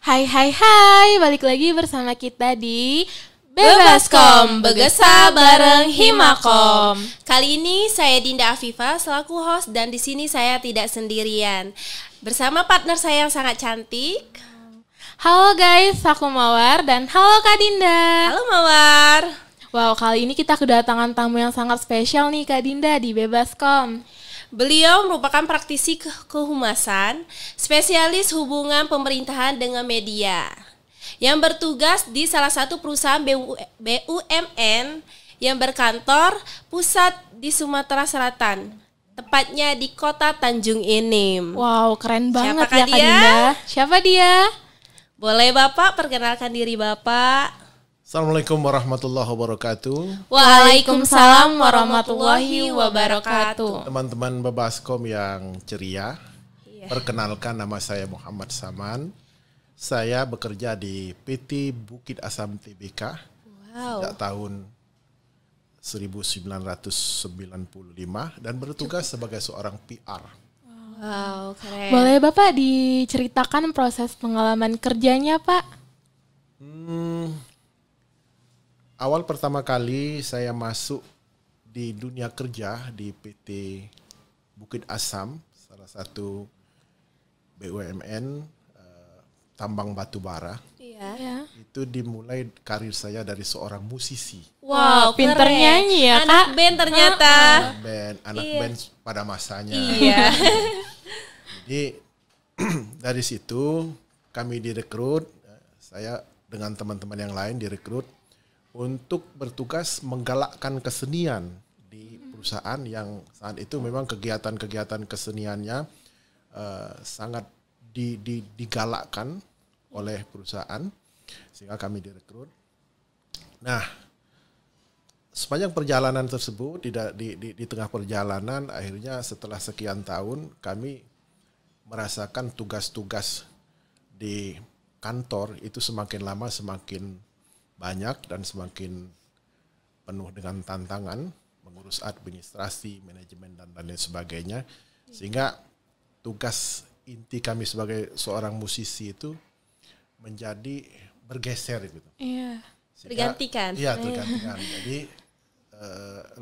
Hai hai hai, balik lagi bersama kita di Bebaskom, Begesa bareng Himakom. Kali ini saya Dinda Afifa selaku host dan di sini saya tidak sendirian. Bersama partner saya yang sangat cantik. Halo guys, aku Mawar dan halo Kak Dinda. Halo Mawar. Wow, kali ini kita kedatangan tamu yang sangat spesial nih Kak Dinda di Bebaskom. Beliau merupakan praktisi kehumasan, spesialis hubungan pemerintahan dengan media, yang bertugas di salah satu perusahaan BUMN yang berkantor pusat di Sumatera Selatan, tepatnya di kota Tanjung Enim. Wow, keren banget Siapakah ya Kak dia? Dinda. Siapa dia? Boleh Bapak perkenalkan diri Bapak? Assalamualaikum warahmatullahi wabarakatuh. Waalaikumsalam warahmatullahi wabarakatuh. Teman-teman Bebaskom yang ceria, perkenalkan nama saya Muhammad Saman. Saya bekerja di PT Bukit Asam Tbk sejak tahun 1995 dan bertugas sebagai seorang PR. Wow, keren. Boleh Bapak diceritakan proses pengalaman kerjanya Pak? Awal pertama kali saya masuk di dunia kerja di PT Bukit Asam, salah satu BUMN tambang batu bara. Iya. Itu dimulai karir saya dari seorang musisi. Wow, Pinter keren. nyanyi ya, Anak Kak? band ternyata. Anak band pada masanya. Iya. Jadi dari situ kami direkrut, saya dengan teman-teman yang lain direkrut untuk bertugas menggalakkan kesenian di perusahaan yang saat itu memang kegiatan-kegiatan keseniannya sangat digalakkan oleh perusahaan sehingga kami direkrut. Nah, sepanjang perjalanan tersebut di tengah perjalanan akhirnya setelah sekian tahun kami merasakan tugas-tugas di kantor itu semakin lama semakin banyak dan semakin penuh dengan tantangan, mengurus administrasi, manajemen dan lain sebagainya, sehingga tugas inti kami sebagai seorang musisi itu menjadi bergeser gitu. Iya. Tergantikan. Iya, tergantikan. Jadi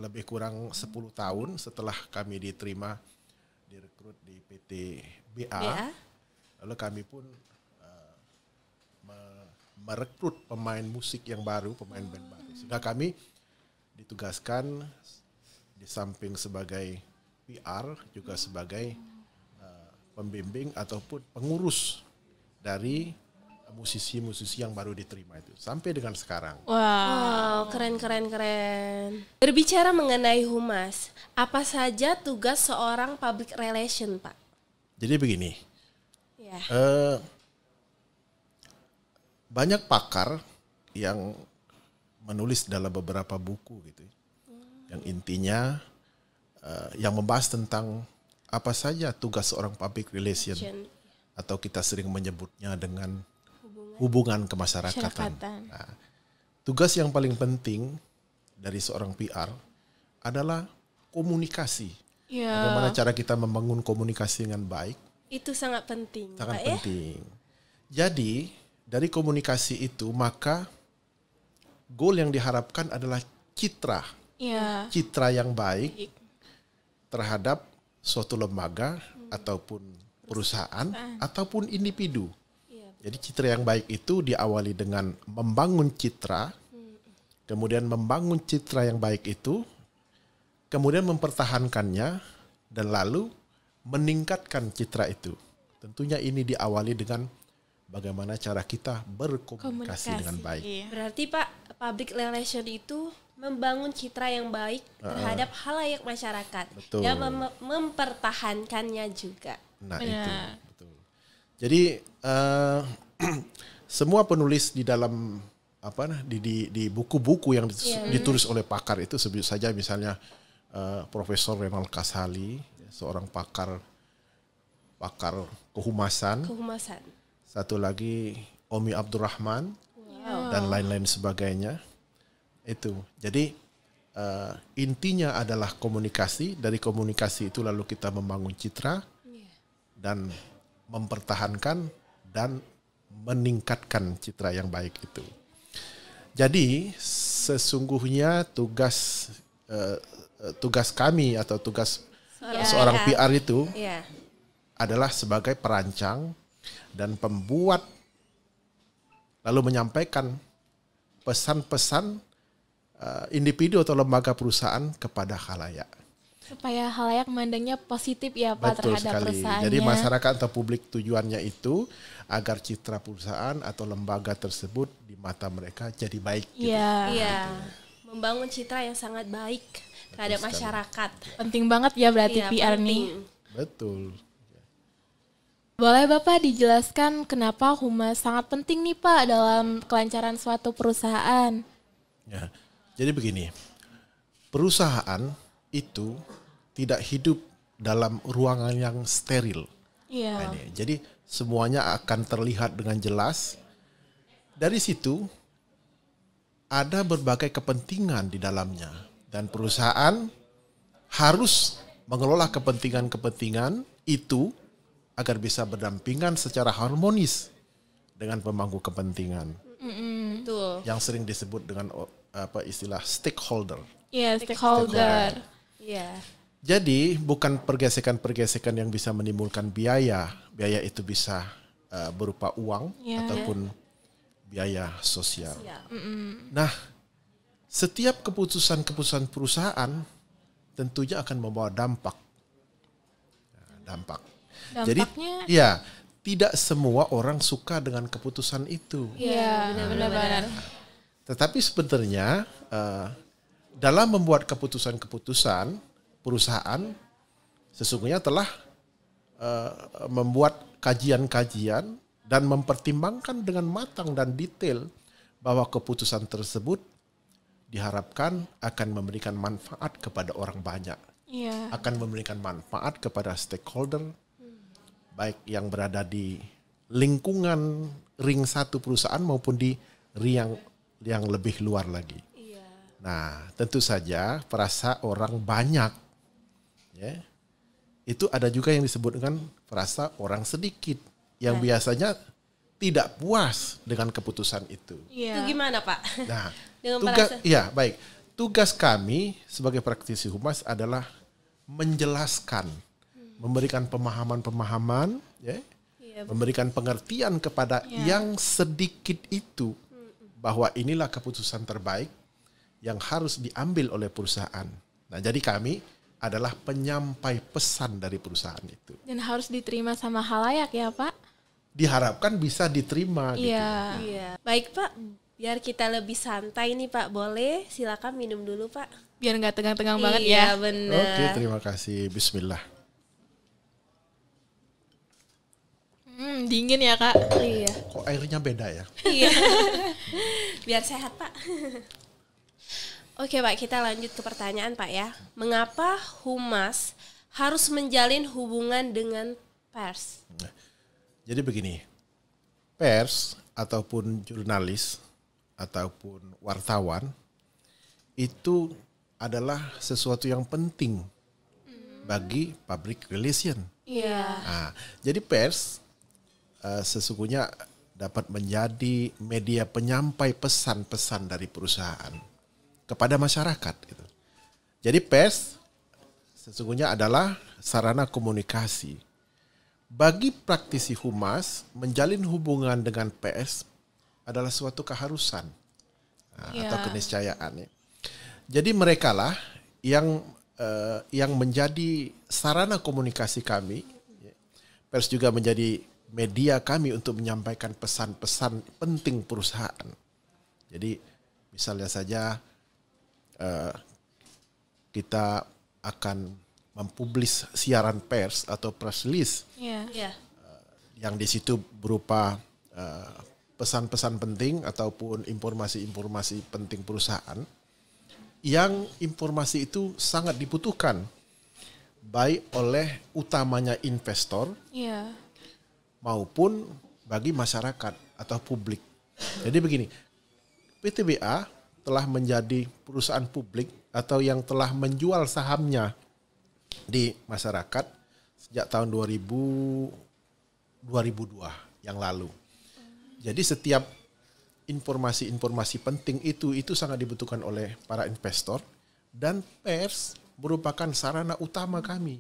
lebih kurang 10 tahun setelah kami diterima direkrut di PT BA. Lalu kami pun merekrut pemain musik yang baru, pemain band baru. Sehingga kami ditugaskan di samping sebagai PR juga sebagai pembimbing ataupun pengurus dari musisi-musisi yang baru diterima itu sampai dengan sekarang. Wow, keren. Berbicara mengenai humas, apa saja tugas seorang public relation, Pak? Jadi begini, Ya. banyak pakar yang menulis dalam beberapa buku gitu, yang intinya yang membahas tentang apa saja tugas seorang public relation atau kita sering menyebutnya dengan hubungan kemasyarakatan. Nah, tugas yang paling penting dari seorang PR adalah komunikasi. Iya. Bagaimana cara kita membangun komunikasi dengan baik? Itu sangat penting, Sangat Pak, penting. Jadi dari komunikasi itu maka goal yang diharapkan adalah citra yang baik terhadap suatu lembaga ataupun perusahaan ataupun individu. Jadi citra yang baik itu diawali dengan membangun citra, kemudian membangun citra yang baik itu, kemudian mempertahankannya dan lalu meningkatkan citra itu. Tentunya ini diawali dengan bagaimana cara kita berkomunikasi dengan baik. Berarti Pak, public relation itu membangun citra yang baik terhadap halayak masyarakat. Betul. Dan mempertahankannya juga. Nah itu betul. Jadi semua penulis di dalam di buku-buku yang ditulis oleh pakar itu sebut saja misalnya Profesor Renal Kasali, seorang pakar kehumasan. Satu lagi Omi Abdurrahman dan lain-lain sebagainya. Itu. Jadi intinya adalah komunikasi. Dari komunikasi itu lalu kita membangun citra dan mempertahankan dan meningkatkan citra yang baik itu. Jadi sesungguhnya tugas kami atau tugas seorang PR itu adalah sebagai perancang dan pembuat, lalu menyampaikan pesan-pesan individu atau lembaga perusahaan kepada khalayak. Supaya khalayak memandangnya positif ya Pak Betul terhadap sekali. perusahaannya. Jadi masyarakat atau publik tujuannya itu agar citra perusahaan atau lembaga tersebut di mata mereka jadi baik. Iya. Membangun citra yang sangat baik terhadap masyarakat. Penting banget ya berarti PR penting. nih. Betul. Boleh Bapak dijelaskan kenapa humas sangat penting nih Pak dalam kelancaran suatu perusahaan? Ya. Jadi begini, perusahaan itu tidak hidup dalam ruangan yang steril. Iya. Jadi semuanya akan terlihat dengan jelas. Dari situ ada berbagai kepentingan di dalamnya dan perusahaan harus mengelola kepentingan-kepentingan itu agar bisa berdampingan secara harmonis dengan pemangku kepentingan. Betul. Yang sering disebut dengan istilah stakeholder. Iya, stakeholder. Iya. Jadi bukan pergesekan-pergesekan yang bisa menimbulkan biaya. Biaya itu bisa berupa uang ataupun biaya sosial. Nah, setiap keputusan-keputusan perusahaan tentunya akan membawa dampak. Dampaknya? Jadi, tidak semua orang suka dengan keputusan itu. Iya, benar-benar. Tetapi sebenarnya dalam membuat keputusan-keputusan, perusahaan sesungguhnya telah membuat kajian-kajian dan mempertimbangkan dengan matang dan detail bahwa keputusan tersebut diharapkan akan memberikan manfaat kepada orang banyak. Iya. Akan memberikan manfaat kepada stakeholder, baik yang berada di lingkungan ring satu perusahaan maupun di ring yang lebih luar lagi. Nah, tentu saja frasa orang banyak, ya, itu ada juga yang disebut dengan frasa orang sedikit, yang biasanya tidak puas dengan keputusan itu. Itu gimana Pak? Nah, Dengan tugas kami sebagai praktisi humas adalah menjelaskan, memberikan pemahaman-pemahaman, memberikan pengertian kepada yang sedikit itu bahwa inilah keputusan terbaik yang harus diambil oleh perusahaan. Nah, jadi kami adalah penyampai pesan dari perusahaan itu. Dan harus diterima sama khalayak ya Pak? Diharapkan bisa diterima. Iya. Iya. Baik Pak, biar kita lebih santai nih Pak, boleh silakan minum dulu Pak. Biar nggak tegang-tegang banget ya. Iya benar. Oke, terima kasih. Bismillah. Dingin ya Kak? Iya. Kok airnya beda ya? Iya. Biar sehat Pak. Oke Pak, kita lanjut ke pertanyaan Pak ya. Mengapa humas harus menjalin hubungan dengan pers? Jadi begini, pers ataupun jurnalis ataupun wartawan itu adalah sesuatu yang penting bagi public relation. Iya. Nah, jadi pers sesungguhnya dapat menjadi media penyampai pesan-pesan dari perusahaan kepada masyarakat. Gitu. Jadi pers sesungguhnya adalah sarana komunikasi. Bagi praktisi humas, menjalin hubungan dengan pers adalah suatu keharusan atau keniscayaan. Ya. Jadi mereka lah yang menjadi sarana komunikasi kami. Pers juga menjadi media kami untuk menyampaikan pesan-pesan penting perusahaan. Jadi misalnya saja kita akan mempublis siaran pers atau press release yang di situ berupa pesan-pesan penting ataupun informasi-informasi penting perusahaan yang informasi itu sangat dibutuhkan baik oleh utamanya investor maupun bagi masyarakat atau publik. Jadi begini, PTBA telah menjadi perusahaan publik atau yang telah menjual sahamnya di masyarakat sejak tahun 2002 yang lalu. Jadi setiap informasi-informasi penting itu sangat dibutuhkan oleh para investor, dan pers merupakan sarana utama kami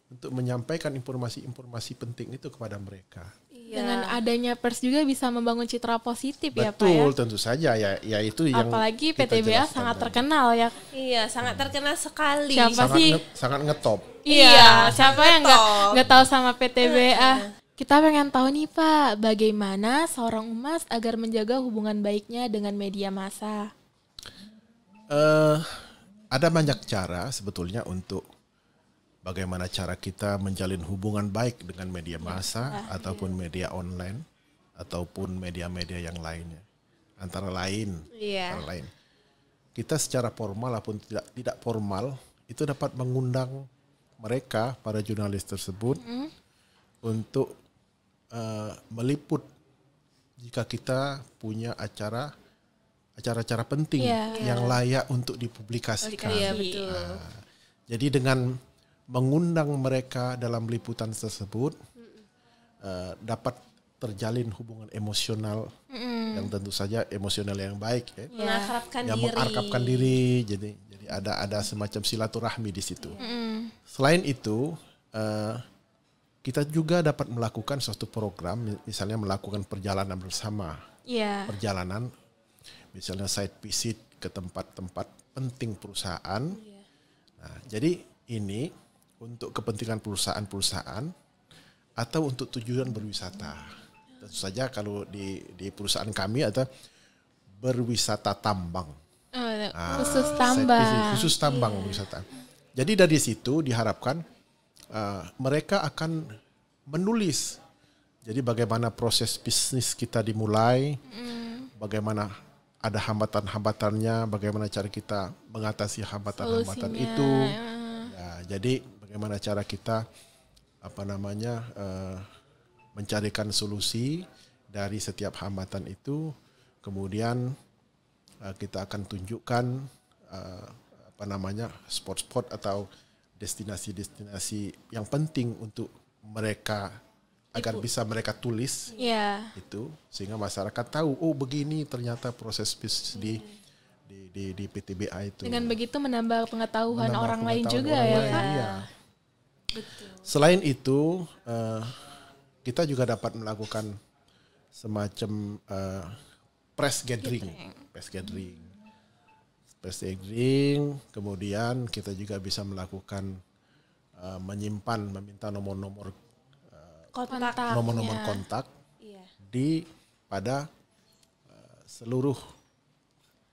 untuk menyampaikan informasi-informasi penting itu kepada mereka. Dengan adanya pers juga bisa membangun citra positif. Betul, ya Pak ya. tentu saja ya itu yang apalagi kita PTBA jelaskan sangat tadi. terkenal ya. Iya, sangat terkenal sekali. Siapa sih? Sangat ngetop. Iya, siapa yang ngetop. nggak tahu sama PTBA? Kita pengen tahu nih Pak, bagaimana seorang humas agar menjaga hubungan baiknya dengan media massa? Ada banyak cara sebetulnya untuk bagaimana cara kita menjalin hubungan baik dengan media massa ataupun media online ataupun media-media yang lainnya. Antara lain, kita secara formal ataupun tidak formal itu dapat mengundang mereka, para jurnalis tersebut, untuk meliput jika kita punya acara-acara penting yang layak untuk dipublikasikan. Iya, betul. Jadi dengan mengundang mereka dalam liputan tersebut, dapat terjalin hubungan emosional yang tentu saja emosional yang baik, ya. Yang mengakrabkan diri. Jadi ada semacam silaturahmi di situ. Selain itu, kita juga dapat melakukan suatu program, misalnya melakukan perjalanan bersama. Perjalanan, misalnya site visit ke tempat-tempat penting perusahaan. Nah, jadi ini untuk kepentingan perusahaan-perusahaan atau untuk tujuan berwisata. Tentu saja kalau di perusahaan kami ada berwisata tambang. Khusus tambang wisata. Jadi dari situ diharapkan mereka akan menulis. Jadi bagaimana proses bisnis kita dimulai, bagaimana ada hambatan-hambatannya, bagaimana cara kita mengatasi hambatan-hambatan itu. Ya, jadi bagaimana cara kita mencarikan solusi dari setiap hambatan itu. Kemudian kita akan tunjukkan spot-spot atau destinasi-destinasi yang penting untuk mereka agar bisa mereka tulis itu, sehingga masyarakat tahu, oh begini ternyata proses bisnis di PTBA itu. Dengan begitu menambah pengetahuan orang lain juga ya Pak. Iya. Selain itu, kita juga dapat melakukan semacam press gathering, kemudian kita juga bisa melakukan meminta nomor-nomor kontak di pada seluruh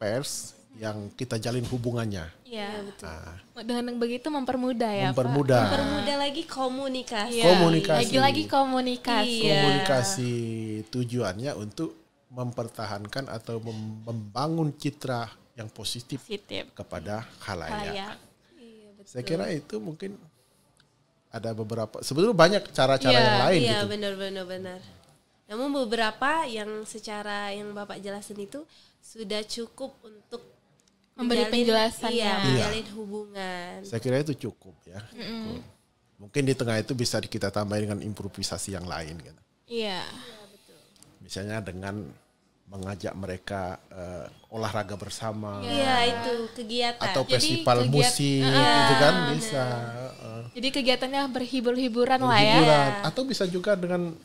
pers yang kita jalin hubungannya. Iya, betul. Dengan begitu mempermudah ya Pak. Mempermudah lagi komunikasi. Lagi-lagi komunikasi. Komunikasi tujuannya untuk mempertahankan atau membangun citra yang positif kepada khalayak. Saya kira itu mungkin ada beberapa, sebetulnya banyak cara-cara yang lain gitu. Iya, benar. Namun beberapa yang secara yang Bapak jelasin itu sudah cukup untuk memberi penjelasan, menjalin hubungan. Saya kira itu cukup ya. Cukup. Mungkin di tengah itu bisa kita tambah dengan improvisasi yang lain gitu. Iya. Betul. Misalnya dengan mengajak mereka olahraga bersama. Iya, itu kegiatan. Atau festival musik gitu kan bisa. Jadi kegiatannya berhibur-hiburan lah ya. Atau bisa juga dengan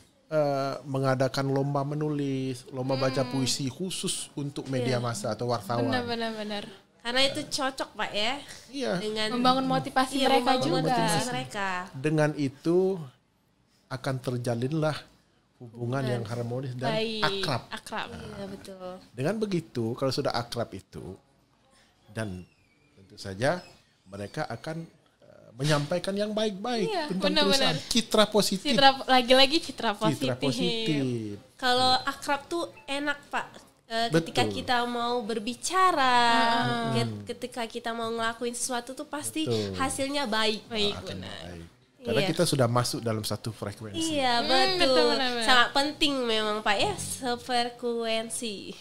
mengadakan lomba menulis, lomba baca puisi khusus untuk media massa atau wartawan. Benar. Karena itu cocok Pak ya. Iya. Dengan membangun motivasi mereka juga. Dengan itu akan terjalinlah hubungan yang harmonis dan akrab. Iya, betul. Dengan begitu, kalau sudah akrab itu, dan tentu saja mereka akan menyampaikan yang baik-baik tentang perusahaan. Citra positif. Lagi-lagi citra positif. Kalau akrab tuh enak Pak. Ketika kita mau berbicara, ketika kita mau ngelakuin sesuatu tuh pasti hasilnya baik. Benar. Karena kita sudah masuk dalam satu frekuensi. Iya, betul. Sangat penting memang Pak ya, sefrekuensi.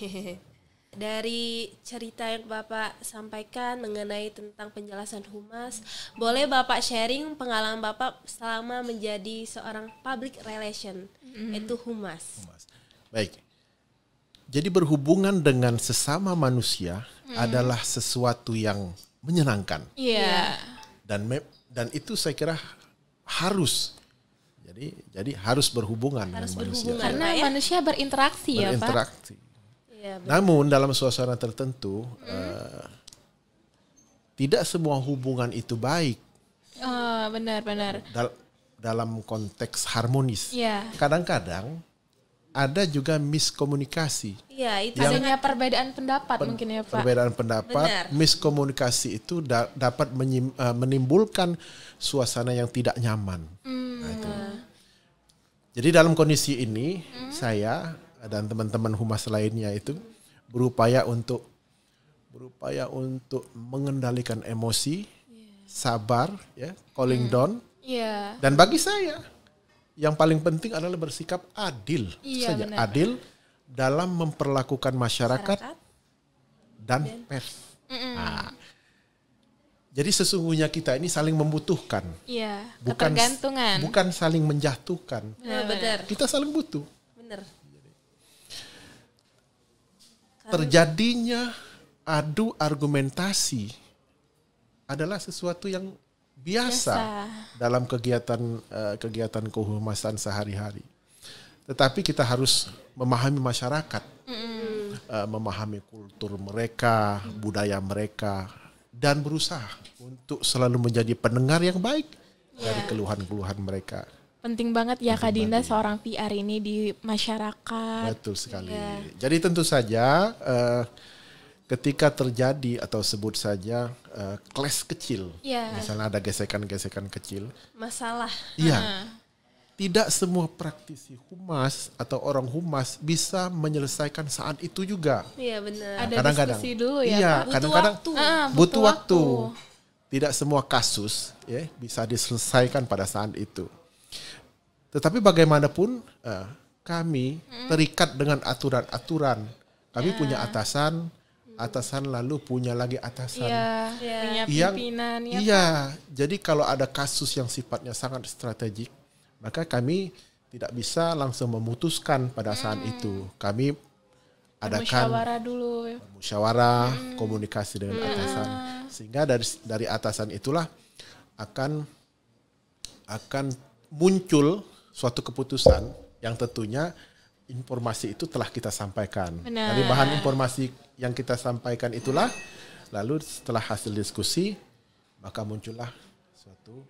Dari cerita yang Bapak sampaikan mengenai tentang penjelasan humas, boleh Bapak sharing pengalaman Bapak selama menjadi seorang public relation, itu humas. Baik, Jadi berhubungan dengan sesama manusia adalah sesuatu yang menyenangkan. Iya. Dan itu saya kira harus. Jadi harus berhubungan dengan manusia. Karena manusia berinteraksi ya, Pak. Berinteraksi. Namun dalam suasana tertentu tidak semua hubungan itu baik. Benar-benar. Dalam konteks harmonis. Iya. Kadang-kadang ada juga miskomunikasi. Iya, itu adanya perbedaan pendapat mungkin ya, Pak. Perbedaan pendapat, Benar. miskomunikasi itu dapat menimbulkan suasana yang tidak nyaman. Nah, itu. Jadi dalam kondisi ini saya dan teman-teman humas lainnya itu berupaya untuk mengendalikan emosi, sabar, ya, calling down. Iya. Dan bagi saya yang paling penting adalah bersikap adil saja. Benar. Adil dalam memperlakukan masyarakat dan pers. Nah, jadi sesungguhnya kita ini saling membutuhkan. Iya, Bukan ketergantungan. bukan saling menjatuhkan. benar. Kita saling butuh. Benar. Terjadinya adu argumentasi adalah sesuatu yang biasa dalam kegiatan kehumasan sehari-hari. Tetapi kita harus memahami masyarakat, memahami kultur mereka, budaya mereka, dan berusaha untuk selalu menjadi pendengar yang baik dari keluhan-keluhan mereka. Penting banget ya Kak Dinda seorang PR ini di masyarakat. Betul sekali. Jadi tentu saja ketika terjadi atau sebut saja clash kecil, misalnya ada gesekan-gesekan kecil, masalah. Iya, tidak semua praktisi humas atau orang humas bisa menyelesaikan saat itu juga. Iya benar. Ada Kadang-kadang, diskusi dulu ya, iya, Pak. kadang-kadang Butuh waktu. Tidak semua kasus ya bisa diselesaikan pada saat itu. Tetapi bagaimanapun kami terikat dengan aturan-aturan. Kami punya atasan lalu punya lagi atasan. Punya pimpinan. Iya, jadi kalau ada kasus yang sifatnya sangat strategik, maka kami tidak bisa langsung memutuskan pada saat itu. Kami adakan musyawarah dulu. Musyawarah, komunikasi dengan atasan. Sehingga dari atasan itulah akan muncul suatu keputusan yang tentunya informasi itu telah kita sampaikan. Benar. Dari bahan informasi yang kita sampaikan itulah, lalu setelah hasil diskusi, maka muncullah suatu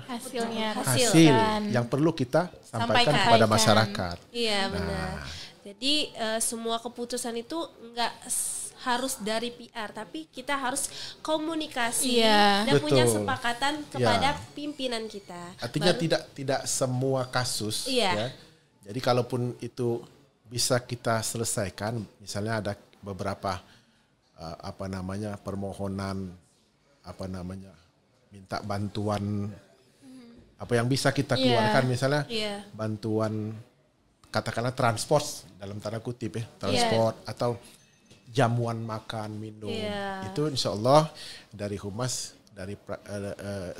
hasil yang perlu kita sampaikan kepada masyarakat. Iya benar. Jadi semua keputusan itu enggak harus dari PR, tapi kita harus komunikasi dan punya kesepakatan kepada pimpinan kita. Artinya tidak semua kasus. Ya. Jadi kalaupun itu bisa kita selesaikan, misalnya ada beberapa permohonan minta bantuan apa yang bisa kita keluarkan, misalnya bantuan katakanlah transport dalam tanda kutip transport atau jamuan makan minum, itu insya Allah dari humas dari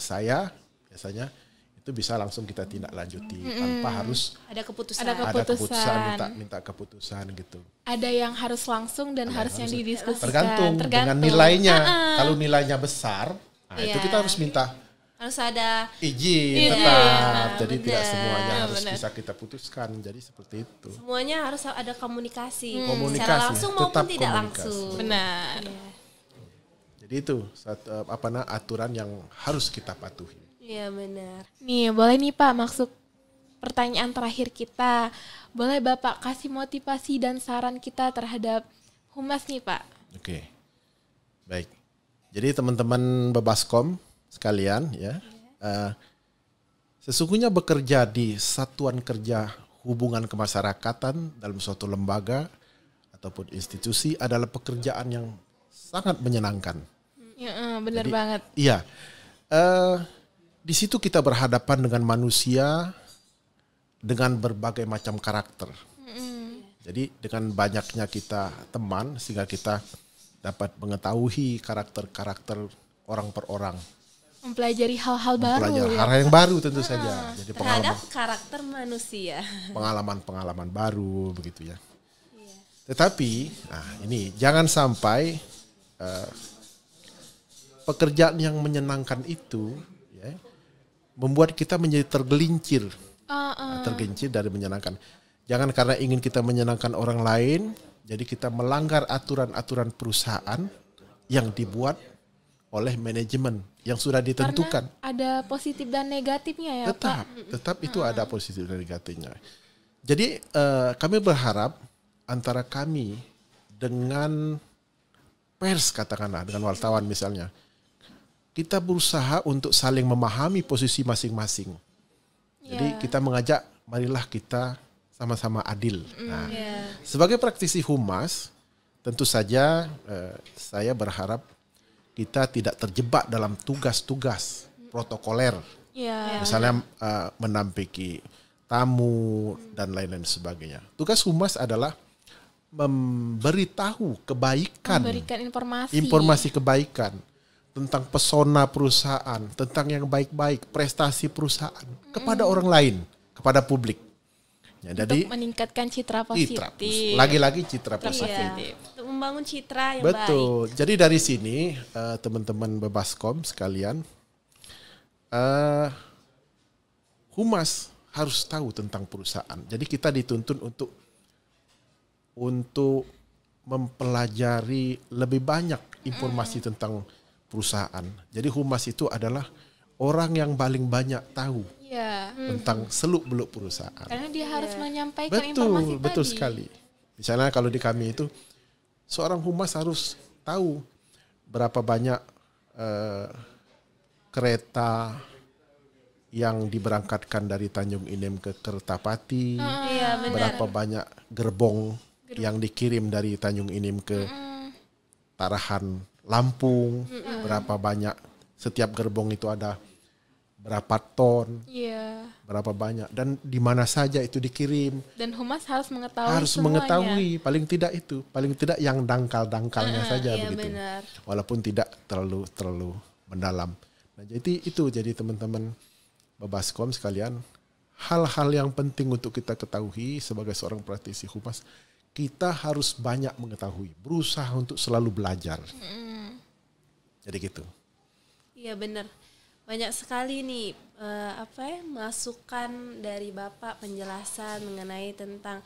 saya biasanya itu bisa langsung kita tindak lanjuti tanpa harus ada keputusan minta keputusan gitu. Ada yang harus langsung dan harus yang didiskusikan. Tergantung dengan nilainya. Kalau nilainya besar, itu kita harus minta. Harus ada izin tetap. Jadi tidak semuanya harus bisa kita putuskan. Jadi seperti itu. Semuanya harus ada komunikasi. Secara langsung maupun tidak langsung. Benar. Jadi itu aturan yang harus kita patuhi. Iya benar. Nih boleh nih Pak masuk pertanyaan terakhir kita. Boleh Bapak kasih motivasi dan saran kita terhadap humas nih Pak. Oke. Baik. Jadi teman-teman Bebaskom sekalian ya, sesungguhnya bekerja di satuan kerja hubungan kemasyarakatan dalam suatu lembaga ataupun institusi adalah pekerjaan yang sangat menyenangkan. Ya, benar banget. Iya, di situ kita berhadapan dengan manusia dengan berbagai macam karakter. Jadi dengan banyaknya kita teman sehingga kita dapat mengetahui karakter-karakter orang per orang. Mempelajari hal-hal baru. Hal yang baru tentu saja. Jadi terhadap karakter manusia. Pengalaman-pengalaman baru begitu ya. Tetapi ini jangan sampai pekerjaan yang menyenangkan itu ya, membuat kita menjadi tergelincir dari menyenangkan. Jangan karena ingin kita menyenangkan orang lain, jadi kita melanggar aturan-aturan perusahaan yang dibuat oleh manajemen yang sudah ditentukan. Karena ada positif dan negatifnya ya Pak. Tetap itu ada positif dan negatifnya. Jadi kami berharap antara kami dengan pers katakanlah, dengan wartawan misalnya, kita berusaha untuk saling memahami posisi masing-masing. Jadi kita mengajak, marilah kita sama-sama adil. Sebagai praktisi humas, tentu saja saya berharap kita tidak terjebak dalam tugas-tugas protokoler. Misalnya menampiki tamu dan lain-lain sebagainya. Tugas humas adalah memberikan informasi kebaikan tentang pesona perusahaan, tentang yang baik-baik, prestasi perusahaan kepada orang lain, kepada publik. Ya, untuk meningkatkan citra positif. Lagi-lagi citra positif. Untuk membangun citra yang baik. Betul. Jadi dari sini teman-teman Bebaskom sekalian, humas harus tahu tentang perusahaan. Jadi kita dituntun untuk mempelajari lebih banyak informasi tentang perusahaan. Jadi humas itu adalah orang yang paling banyak tahu tentang seluk-beluk perusahaan. Karena dia harus menyampaikan informasi tadi. Betul sekali. Misalnya kalau di kami itu, seorang humas harus tahu berapa banyak kereta yang diberangkatkan dari Tanjung Inem ke Kertapati, berapa banyak gerbong yang dikirim dari Tanjung Inem ke Tarahan Lampung, berapa banyak setiap gerbong itu ada berapa ton, berapa banyak dan di mana saja itu dikirim. Dan humas harus mengetahui harus mengetahui paling tidak yang dangkal-dangkalnya saja begitu. Benar. Walaupun tidak terlalu mendalam. Nah, jadi teman-teman Bebaskom sekalian, hal-hal yang penting untuk kita ketahui sebagai seorang praktisi humas, kita harus banyak mengetahui, berusaha untuk selalu belajar. Jadi gitu. Iya benar. Banyak sekali nih masukan dari Bapak, penjelasan mengenai tentang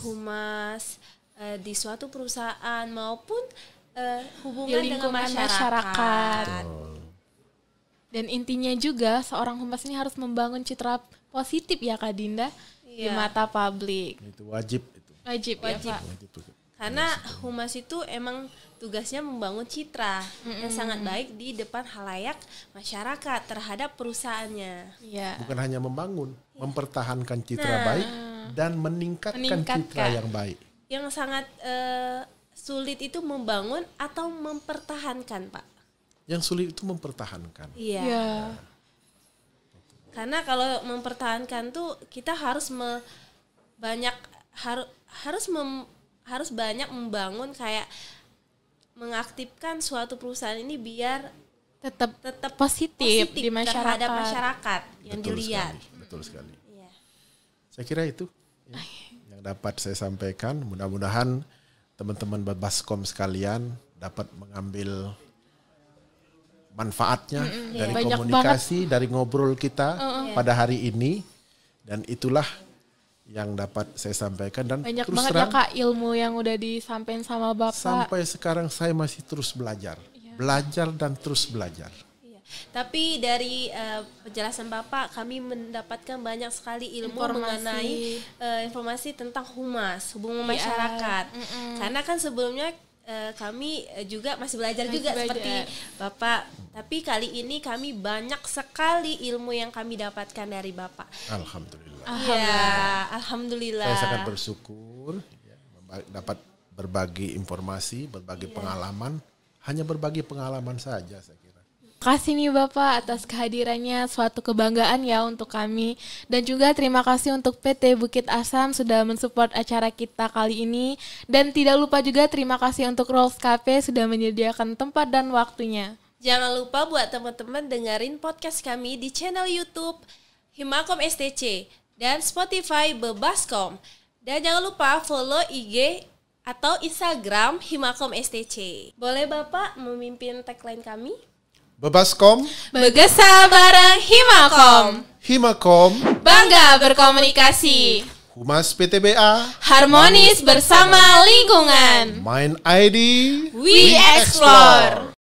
humas di suatu perusahaan maupun hubungan dengan masyarakat. Dan intinya juga seorang humas ini harus membangun citra positif ya Kak Dinda di mata publik. Itu wajib. Wajib. Ya, Pak. Karena humas itu emang tugasnya membangun citra yang sangat baik di depan halayak masyarakat terhadap perusahaannya. Bukan hanya membangun, mempertahankan citra baik dan meningkatkan citra yang baik. Yang sangat sulit itu membangun atau mempertahankan, Pak. Yang sulit itu mempertahankan. Iya. Karena kalau mempertahankan tuh kita harus harus banyak membangun kayak mengaktifkan suatu perusahaan ini biar tetap positif di terhadap masyarakat yang dilihat. Betul sekali. Iya. Saya kira itu yang dapat saya sampaikan. Mudah-mudahan teman-teman Bebaskom sekalian dapat mengambil manfaatnya dari komunikasi, dari ngobrol kita pada hari ini, dan itulah yang dapat saya sampaikan. Dan banyak terus banget terang, ya Kak ilmu yang udah disampaikan sama Bapak. Sampai sekarang saya masih terus belajar, belajar dan terus belajar. Tapi dari penjelasan Bapak kami mendapatkan banyak sekali ilmu mengenai informasi tentang humas, hubungan masyarakat. Karena kan sebelumnya kami juga masih belajar seperti Bapak. Tapi kali ini kami banyak sekali ilmu yang kami dapatkan dari Bapak. Alhamdulillah. Alhamdulillah. Saya sangat bersyukur dapat berbagi informasi, berbagi pengalaman. Hanya berbagi pengalaman saja saya kira. Terima kasih nih Bapak atas kehadirannya, suatu kebanggaan ya untuk kami. Dan juga terima kasih untuk PT Bukit Asam sudah mensupport acara kita kali ini. Dan tidak lupa juga terima kasih untuk Rolls Cafe sudah menyediakan tempat dan waktunya. Jangan lupa buat teman-teman dengerin podcast kami di channel YouTube Himakom STC dan Spotify Bebaskom. Dan jangan lupa follow IG atau Instagram Himakom STC. Boleh Bapak memimpin tagline kami? Bebaskom, Begesal bareng Himakom. Himakom, Bangga berkomunikasi. Humas PTBA, Harmonis bersama lingkungan. Mind ID, We explore.